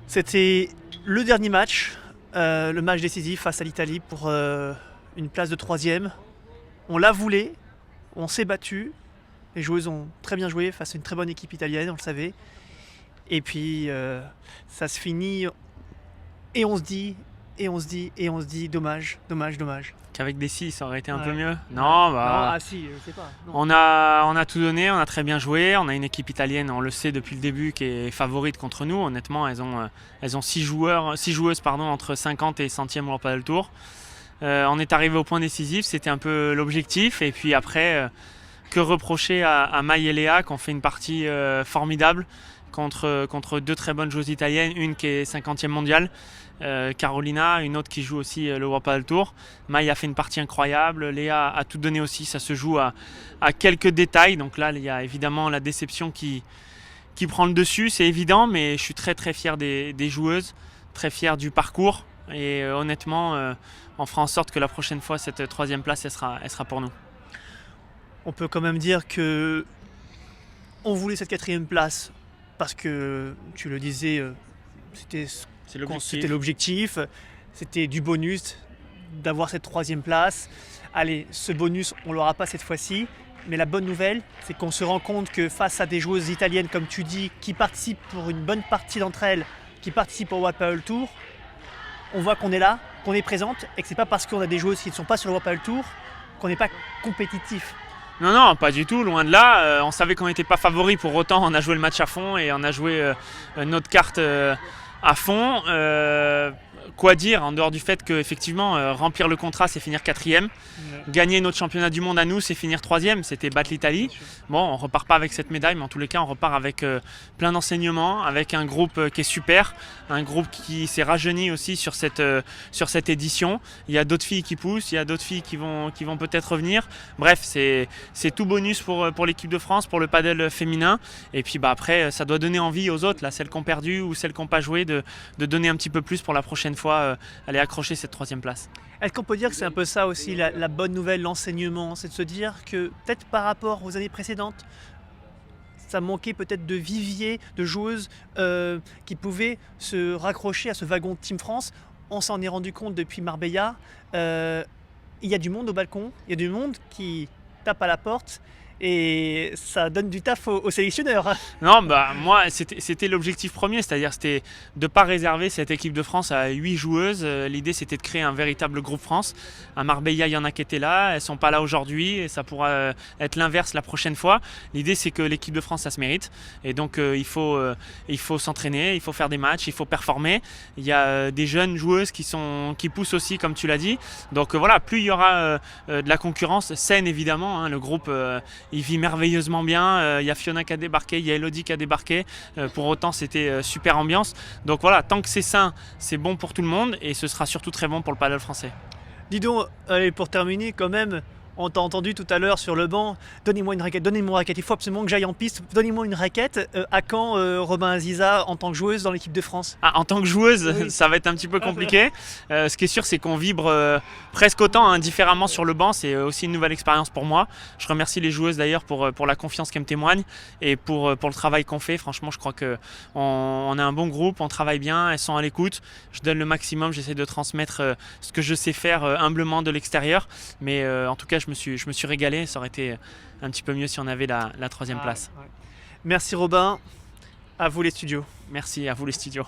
C'était le dernier match, le match décisif face à l'Italie pour une place de troisième. On l'a voulu, on s'est battu. Les joueuses ont très bien joué face à une très bonne équipe italienne, on le savait. Et puis ça se finit et on se dit, dommage. Qu'avec des 6, ça aurait été un peu Ouais. mieux. Non, ah si, je sais pas. Non. On a tout donné, on a très bien joué. On a une équipe italienne, on le sait depuis le début, qui est favorite contre nous. Honnêtement, elles ont 6 joueuses entre 50 et 100e Europa del Tour. On est arrivé au point décisif, c'était un peu l'objectif. Et puis après, que reprocher à Mai et Léa qui ont fait une partie formidable contre deux très bonnes joueuses italiennes, une qui est 50e mondiale, Carolina, une autre qui joue aussi l'Europa del Tour. Mai a fait une partie incroyable, Léa a tout donné aussi, ça se joue à quelques détails. Donc là, il y a évidemment la déception qui prend le dessus, c'est évident, mais je suis très très fier des joueuses, très fier du parcours. Et honnêtement, on fera en sorte que la prochaine fois, cette troisième place, elle sera pour nous. On peut quand même dire que on voulait cette quatrième place parce que, tu le disais, c'était l'objectif, c'était du bonus d'avoir cette troisième place. Allez, ce bonus, on ne l'aura pas cette fois-ci, mais la bonne nouvelle, c'est qu'on se rend compte que face à des joueuses italiennes, comme tu dis, qui participent pour une bonne partie d'entre elles, qui participent au World Padel Tour, on voit qu'on est là, qu'on est présente, et que c'est pas parce qu'on a des joueuses qui ne sont pas sur le World Padel Tour qu'on n'est pas compétitif. Non, pas du tout, loin de là. On savait qu'on n'était pas favori, pour autant on a joué le match à fond et on a joué notre carte à fond. Quoi dire en dehors du fait qu'effectivement remplir le contrat c'est finir quatrième, gagner notre championnat du monde à nous c'est finir troisième, c'était battre l'Italie. Bon, on repart pas avec cette médaille, mais en tous les cas on repart avec plein d'enseignements, avec un groupe qui est super, un groupe qui s'est rajeuni aussi sur cette édition. Il y a d'autres filles qui poussent, il y a d'autres filles qui vont peut-être revenir. Bref, c'est tout bonus pour l'équipe de France, pour le padel féminin. Et puis après ça doit donner envie aux autres, là, celles qui ont perdu ou celles qui n'ont pas joué, de donner un petit peu plus pour la prochaine fois aller accrocher cette troisième place. Est-ce qu'on peut dire que c'est un peu ça aussi la bonne nouvelle, l'enseignement, c'est de se dire que peut-être par rapport aux années précédentes, ça manquait peut-être de vivier, de joueuses qui pouvaient se raccrocher à ce wagon de Team France. On s'en est rendu compte depuis Marbella. Il y a du monde au balcon, il y a du monde qui tape à la porte. Et ça donne du taf aux sélectionneurs. Non, moi, c'était l'objectif premier, c'est-à-dire c'était de ne pas réserver cette équipe de France à 8 joueuses. L'idée, c'était de créer un véritable groupe France. À Marbella, il y en a qui étaient là, elles ne sont pas là aujourd'hui et ça pourra être l'inverse la prochaine fois. L'idée, c'est que l'équipe de France, ça se mérite. Et donc, il faut s'entraîner, il faut faire des matchs, il faut performer. Il y a des jeunes joueuses qui poussent aussi, comme tu l'as dit. Donc voilà, plus il y aura de la concurrence saine, évidemment, hein, le groupe... il vit merveilleusement bien, il y a Fiona qui a débarqué, il y a Elodie qui a débarqué, pour autant c'était super ambiance. Donc voilà, tant que c'est sain, c'est bon pour tout le monde et ce sera surtout très bon pour le padel français. Dis donc, allez, pour terminer quand même, on t'a entendu tout à l'heure sur le banc, donnez-moi une raquette, il faut absolument que j'aille en piste, donnez-moi une raquette. À quand Robin Aziza en tant que joueuse dans l'équipe de France? En tant que joueuse, oui. Ça va être un petit peu compliqué. Ce qui est sûr, c'est qu'on vibre presque autant, hein, différemment sur le banc. C'est aussi une nouvelle expérience pour moi. Je remercie les joueuses d'ailleurs pour la confiance qu'elles me témoignent et pour le travail qu'on fait. Franchement, je crois qu'on a un bon groupe, on travaille bien, elles sont à l'écoute. Je donne le maximum, j'essaie de transmettre ce que je sais faire humblement de l'extérieur. Mais en tout cas, je me suis régalé. Ça aurait été un petit peu mieux si on avait la troisième place. Ouais. Merci Robin, à vous les studios. Merci à vous les studios.